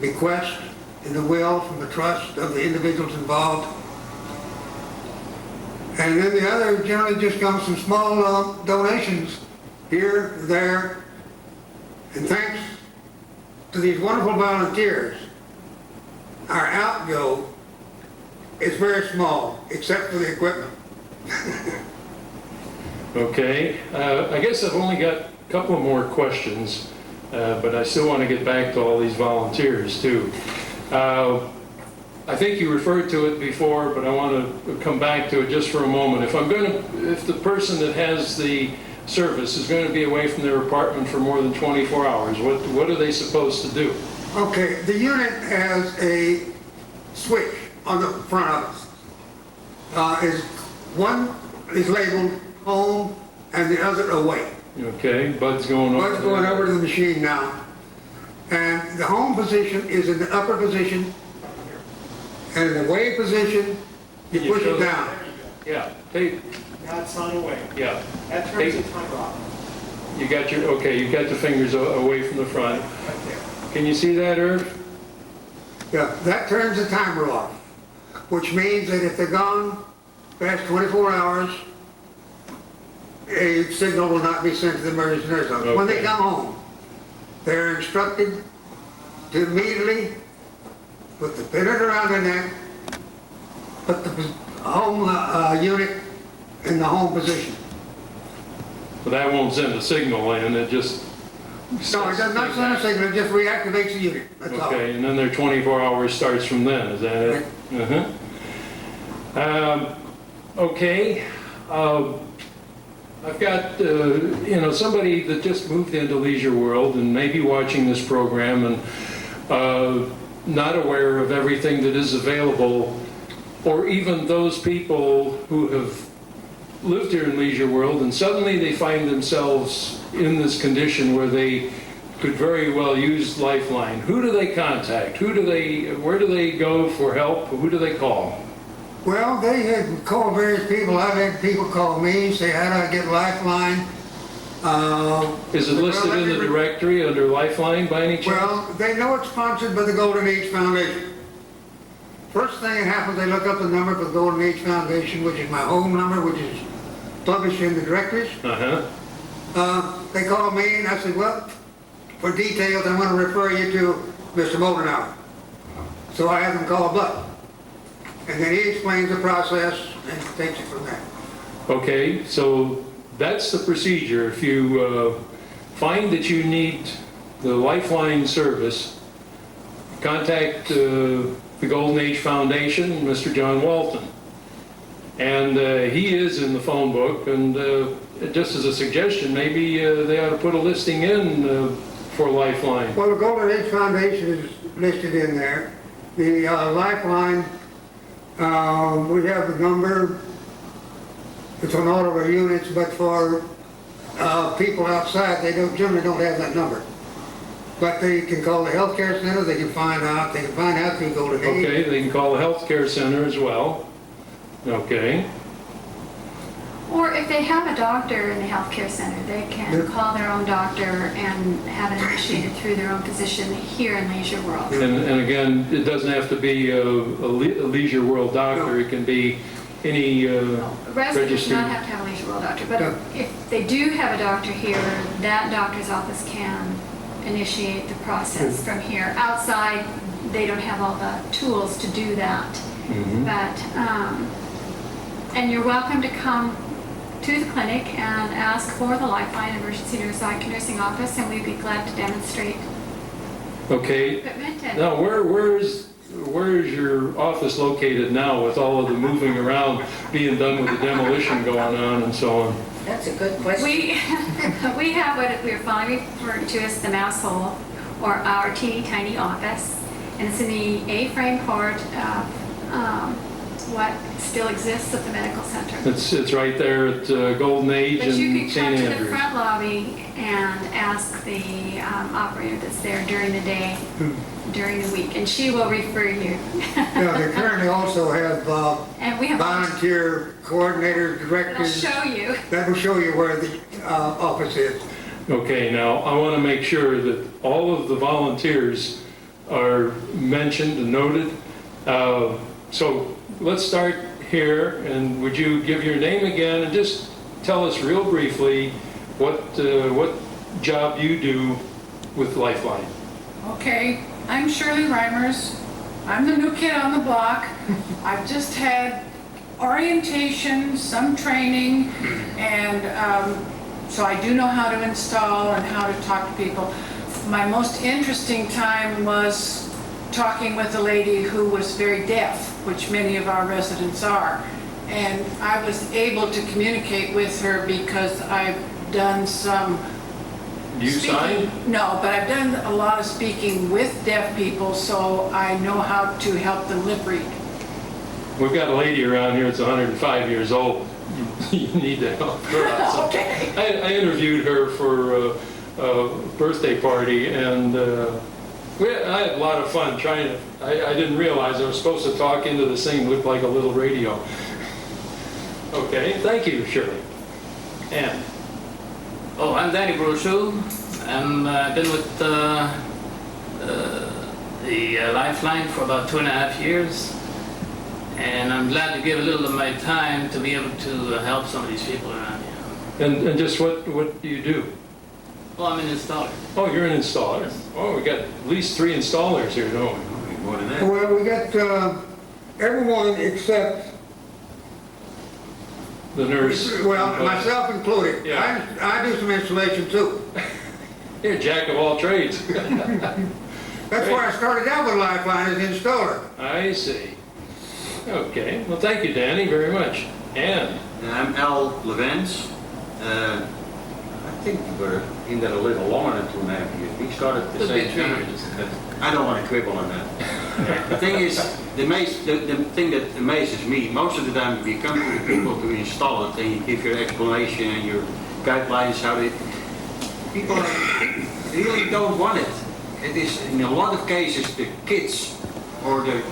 Speaker 2: bequests in the will from the trust of the individuals involved. And then the other generally just comes from small donations here, there, and thanks to these wonderful volunteers, our outgo is very small, except for the equipment.
Speaker 1: Okay, I guess I've only got a couple more questions, but I still want to get back to all these volunteers too. I think you referred to it before, but I want to come back to it just for a moment. If the person that has the service is going to be away from their apartment for more than 24 hours, what are they supposed to do?
Speaker 2: Okay, the unit has a switch on the front of it. One is labeled home and the other away.
Speaker 1: Okay, Bud's going over.
Speaker 2: Bud's going over to the machine now. And the home position is in the upper position, and in the away position, you
Speaker 1: Can you
Speaker 2: push
Speaker 1: show
Speaker 2: it
Speaker 1: that?
Speaker 2: down.
Speaker 1: Yeah, take,
Speaker 4: Now it's on away.
Speaker 1: yeah.
Speaker 4: That turns
Speaker 1: Hey.
Speaker 4: the timer off.
Speaker 1: You got the fingers away from the front.
Speaker 4: Right there.
Speaker 1: Can you see that, Irv?
Speaker 2: Yeah, that turns the timer off, which means that if they're gone past 24 hours, a signal will not be sent to the emergency nurse office. When they
Speaker 1: Okay.
Speaker 2: come home, they're instructed to immediately put the pennant around their neck, put the home unit in the home position.
Speaker 1: But that won't send a signal in, it just...
Speaker 2: No, it does not send a signal, it just reactivates the unit, that's all.
Speaker 1: Okay, and then their 24 hours starts from then, is that it? Uh-huh. Okay. I've got, somebody that just moved into Leisure World and may be watching this program and not aware of everything that is available, or even those people who have lived here in Leisure World and suddenly they find themselves in this condition where they could very well use Lifeline. Who do they contact? Where do they go for help? Who do they call?
Speaker 2: Well, they had called various people. I've had people call me, say, how do I get Lifeline?
Speaker 1: Is it listed in the directory under Lifeline by any chance?
Speaker 2: Well, they know it's sponsored by the Golden Age Foundation. First thing that happens, they look up the number for the Golden Age Foundation, which is my home number, which is published in the directories. They call me and I said, well, for details, I'm going to refer you to Mr. Moldenauer. So I have them call Bud. And then he explains the process and takes it from there.
Speaker 1: Okay, so that's the procedure. If you find that you need the Lifeline service, contact the Golden Age Foundation, Mr. John Walton. And he is in the phone book, and just as a suggestion, maybe they ought to put a listing in for Lifeline.
Speaker 2: Well, the Golden Age Foundation is listed in there. The Lifeline, we have the number. It's on all of our units, but for people outside, they generally don't have that number. But they can call the healthcare center, they can find out through Golden Age.
Speaker 1: Okay, they can call the healthcare center as well. Okay,
Speaker 7: Or if they have a doctor in the healthcare center, they can
Speaker 2: Yeah.
Speaker 7: call their own doctor and have it initiated through their own physician here in Leisure World.
Speaker 1: and again, it doesn't have to be a Leisure World doctor, it can be any
Speaker 7: Residents do
Speaker 1: registered.
Speaker 7: not have to have a Leisure World doctor, but
Speaker 2: No.
Speaker 7: if they do have a doctor here, that doctor's office can initiate the process from here. Outside, they don't have all the tools to do that.
Speaker 1: Mhm.
Speaker 7: But, and you're welcome to come to the clinic and ask for the Lifeline Emergency Nursing Office, and we'd be glad to demonstrate
Speaker 1: Okay,
Speaker 7: equipment. And
Speaker 1: now where is your office located now with all of the moving around being done with the demolition going on and so on?
Speaker 3: That's a good question.
Speaker 7: we have what we're finally referring to as the mouse hole, or our teeny tiny office, and it's in the A-frame part of what still exists at the medical center.
Speaker 1: It's right there at Golden Age
Speaker 7: But you
Speaker 1: and
Speaker 7: can come
Speaker 1: St.
Speaker 7: to the
Speaker 1: Andrews.
Speaker 7: front lobby and ask the operator that's there during the day, during the week, and she will refer you.
Speaker 2: Yeah, they currently also have
Speaker 7: And we have,
Speaker 2: volunteer coordinators,
Speaker 7: I'll
Speaker 2: directors.
Speaker 7: show you.
Speaker 2: That will show you where the office is.
Speaker 1: Okay, now I want to make sure that all of the volunteers are mentioned and noted. So let's start here, and would you give your name again and just tell us real briefly what job you do with Lifeline?
Speaker 5: Okay, I'm Shirley Reimers. I'm the new kid on the block. I've just had orientation, some training, and so I do know how to install and how to talk to people. My most interesting time was talking with a lady who was very deaf, which many of our residents are. And I was able to communicate with her because I've done some
Speaker 1: Do you sign?
Speaker 5: No, but I've done a lot of speaking with deaf people, so I know how to help them lip read.
Speaker 1: We've got a lady around here that's 105 years old. You need to help her out. So
Speaker 5: Okay.
Speaker 1: I interviewed her for a birthday party, and I had a lot of fun trying to. I didn't realize I was supposed to talk into this thing, looked like a little radio. Okay, thank you, Shirley. Ann.
Speaker 9: Oh, I'm Danny Brochu. I've been with the Lifeline for about 2.5 years, and I'm glad to give a little of my time to be able to help some of these people around here.
Speaker 1: And just what do you do?
Speaker 9: Well, I'm an installer.
Speaker 1: Oh, you're an installer. Oh, we got at least 3 installers here, don't we?
Speaker 6: More than that.
Speaker 2: Well, we got everyone except,
Speaker 1: The nurse.
Speaker 2: well, myself included.
Speaker 1: Yeah.
Speaker 2: I do some installation too.
Speaker 1: You're a jack of all trades.
Speaker 2: That's why I started out with Lifeline as installer.
Speaker 1: I see. Okay. Well, thank you, Danny, very much. Ann.
Speaker 6: I'm Al Levens. I think we were in there a little longer than 2.5 years. We started the
Speaker 9: Could be
Speaker 6: same
Speaker 9: 3
Speaker 6: time.
Speaker 9: years.
Speaker 6: But I don't want to quibble on that. The thing is, the thing that amazes me, most of the time if you come to the people to install it and you give your explanation and your guidelines how they, people really don't want it. It is in a lot of cases the kids or the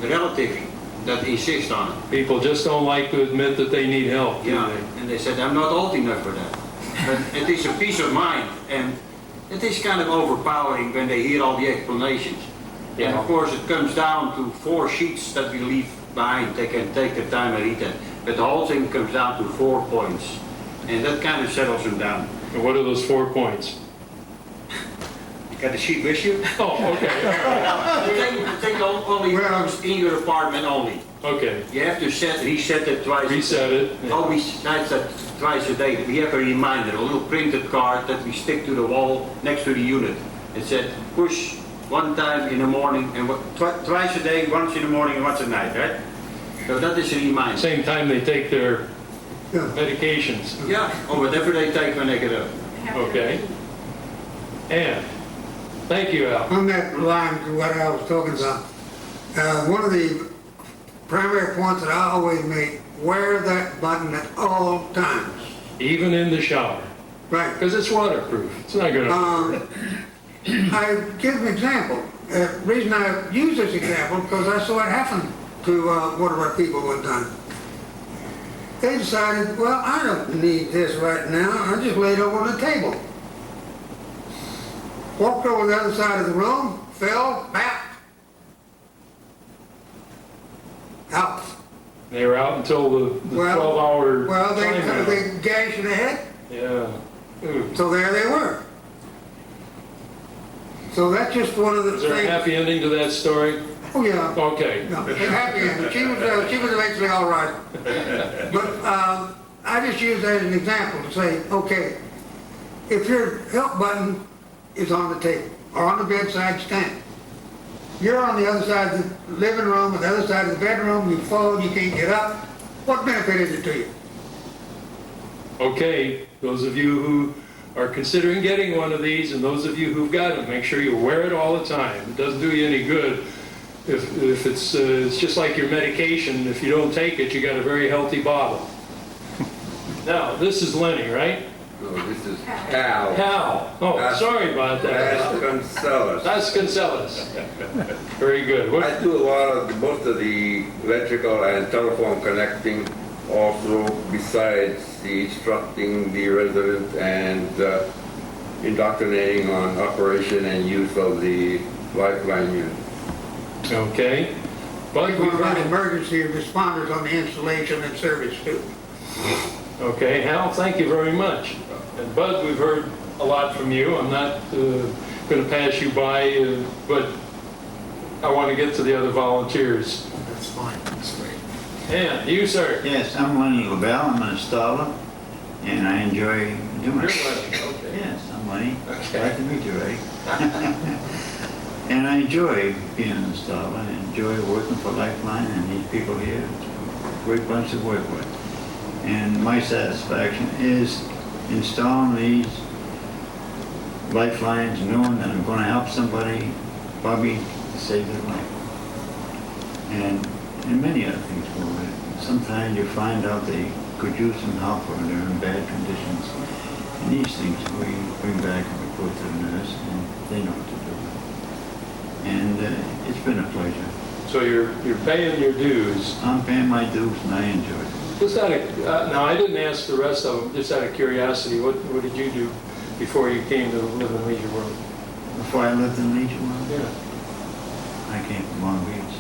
Speaker 6: relative that insist on it.
Speaker 1: People just don't like to admit that they need help, do
Speaker 6: Yeah,
Speaker 1: they?
Speaker 6: and they said, I'm not old enough for that. But it is a peace of mind, and it is kind of overpowering when they hear all the explanations. And of course, it comes down to 4 sheets that we leave behind. They can take the time and read that. But the whole thing comes down to 4 points. And that kind of settles them down.
Speaker 1: And what are those 4 points?
Speaker 6: You got the sheet with you?
Speaker 1: Oh, okay.
Speaker 6: The thing only comes in your apartment only.
Speaker 1: Okay.
Speaker 6: You have to reset it twice.
Speaker 1: Reset it.
Speaker 6: Always nights that twice a day. We have a reminder, a little printed card that we stick to the wall next to the unit. It said push 1 time in the morning and twice a day, once in the morning and once at night, right? So that is a reminder.
Speaker 1: Same time they take their
Speaker 2: Yeah.
Speaker 1: medications.
Speaker 6: Yeah, or whatever they take when they get up.
Speaker 1: Okay. Ann. Thank you, Al.
Speaker 2: On that line to what I was talking about, one of the primary points that I always make, wear that button at all times.
Speaker 1: Even in the shower.
Speaker 2: Right.
Speaker 1: Because it's waterproof. It's not going to...
Speaker 2: I give an example. The reason I use this example because I saw it happen to one of our people one time. They decided, well, I don't need this right now. I just laid it over on the table. Walked over the other side of the room, fell, back, out.
Speaker 1: They were out until the 12-hour
Speaker 2: Well,
Speaker 1: timeout.
Speaker 2: they gashed in the head,
Speaker 1: Yeah. Ooh.
Speaker 2: so there they were. So that's just one of the
Speaker 1: Is there a
Speaker 2: things.
Speaker 1: happy ending to that story?
Speaker 2: Oh, yeah.
Speaker 1: Okay.
Speaker 2: No, it happy ending. She was eventually all right. But I just use that as an example to say, okay, if your help button is on the table or on the bedside stand, you're on the other side of the living room or the other side of the bedroom, you fall, you can't get up, what benefit is it to you?
Speaker 1: Okay, those of you who are considering getting one of these and those of you who've got them, make sure you wear it all the time. It doesn't do you any good if it's just like your medication. If you don't take it, you got a very healthy bottle. Now, this is Lenny, right?
Speaker 8: No, this is Hal.
Speaker 1: Hal. Oh, sorry about that.
Speaker 8: Vasconcelos.
Speaker 1: That's Gonzalez. Very good. What,
Speaker 8: I do most of the electrical and telephone connecting also, besides the instructing the resident and indoctrinating on operation and use of the lifeline unit.
Speaker 1: okay. Bud,
Speaker 2: We've
Speaker 1: we've
Speaker 2: got
Speaker 1: heard,
Speaker 2: emergency responders on the installation and service too.
Speaker 1: okay, Hal, thank you very much. And Bud, we've heard a lot from you. I'm not going to pass you by, but I want to get to the other volunteers.
Speaker 10: That's fine, that's great.
Speaker 1: And you, sir.
Speaker 11: Yes, I'm Lenny LaBelle. I'm an installer, and I enjoy doing
Speaker 1: You're
Speaker 11: it.
Speaker 1: Lenny, okay.
Speaker 11: Yes, I'm Lenny.
Speaker 1: Okay.
Speaker 11: Glad to meet you, Ray. And I enjoy being an installer. I enjoy working for Lifeline and these people here. It's a great bunch to work with. And my satisfaction is installing these lifelines, knowing that I'm going to help somebody, probably save their life. And many other things for it. Sometimes you find out they could use some help or they're in bad conditions. And these things we bring back and report to the nurse, and they know what to do. And it's been a pleasure.
Speaker 1: So you're paying your dues.
Speaker 11: I'm paying my dues and I enjoy it.
Speaker 1: Just out of, now I didn't ask the rest of them, just out of curiosity, what did you do before you came to live in Leisure World?
Speaker 11: Before I lived in Legion World,
Speaker 1: Yeah.
Speaker 11: I came from Long Beach.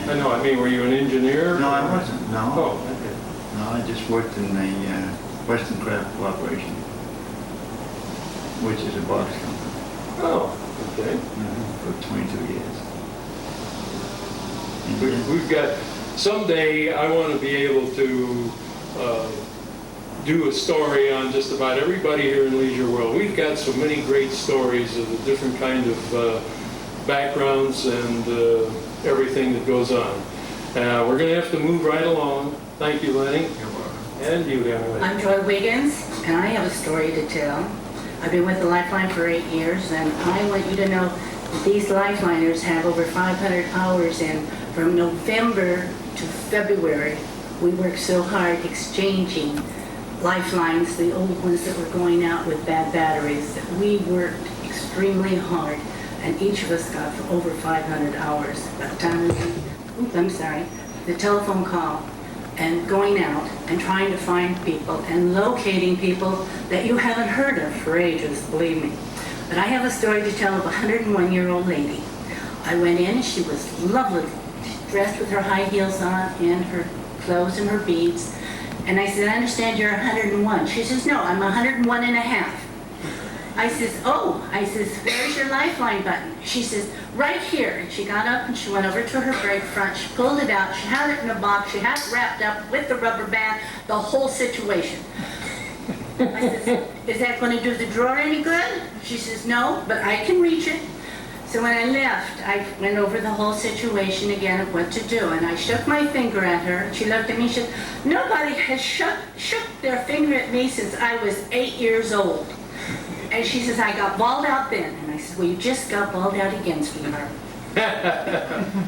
Speaker 11: And-
Speaker 1: I know, I mean, were you an engineer?
Speaker 11: No, I wasn't, no.
Speaker 1: Oh, okay.
Speaker 11: No, I just worked in the Western Craft Corporation, which is a box company,
Speaker 1: Oh, okay.
Speaker 11: for 22 years. And
Speaker 1: We've got, someday I want to be able to do a story on just about everybody here in Leisure World. We've got so many great stories of the different kind of backgrounds and everything that goes on. We're going to have to move right along. Thank you, Lenny.
Speaker 10: You're welcome.
Speaker 1: And you, Emily.
Speaker 3: I'm Joy Wiggins, and I have a story to tell. I've been with the Lifeline for 8 years, and I want you to know that these Lifeliners have over 500 hours in. From November to February, we worked so hard exchanging lifelines, the old ones that were going out with bad batteries. We worked extremely hard, and each of us got over 500 hours. By the time the telephone call and going out and trying to find people and locating people that you haven't heard of for ages, believe me. But I have a story to tell of a 101-year-old lady. I went in and she was lovely, dressed with her high heels on and her clothes and her beads. And I said, I understand you're 101. She says, no, I'm 101 and a half. I says, oh, I says, where's your lifeline button? She says, right here. And she got up and she went over to her break front. She pulled it out. She had it in a box. She had it wrapped up with the rubber band, the whole situation. I says, is that going to do the drawer any good? She says, no, but I can reach it. So when I left, I went over the whole situation again of what to do. And I shook my finger at her. She looked at me and she said, nobody has shook their finger at me since I was 8 years old. And she says, I got balled out then. And I said, well, you just got balled out again, sweetheart.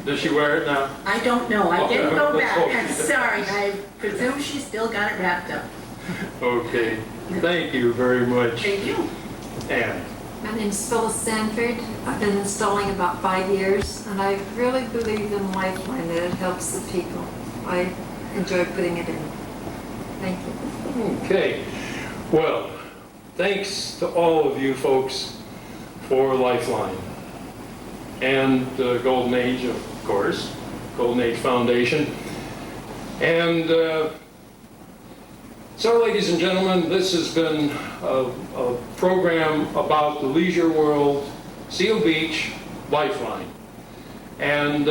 Speaker 1: Does she wear it now?
Speaker 3: I don't know. I didn't go
Speaker 1: Let's
Speaker 3: back.
Speaker 1: hope she
Speaker 3: I'm
Speaker 1: does.
Speaker 3: sorry. I presume she still got it wrapped up.
Speaker 1: Okay. Thank you very much.
Speaker 3: Thank you.
Speaker 1: And
Speaker 10: My name is Phyllis Sanford. I've been installing about 5 years, and I really believe in Lifeline, that it helps the people. I enjoy putting it in. Thank you.
Speaker 1: Okay. Well, thanks to all of you folks for Lifeline and the Golden Age, of course, Golden Age Foundation. And so, ladies and gentlemen, this has been a program about the Leisure World, Seal Beach, Lifeline. And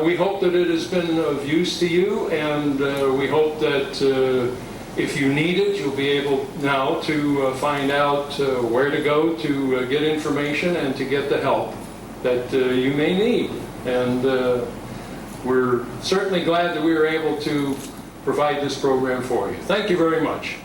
Speaker 1: we hope that it has been of use to you, and we hope that if you need it, you'll be able now to find out where to go to get information and to get the help that you may need. And we're certainly glad that we were able to provide this program for you. Thank you very much.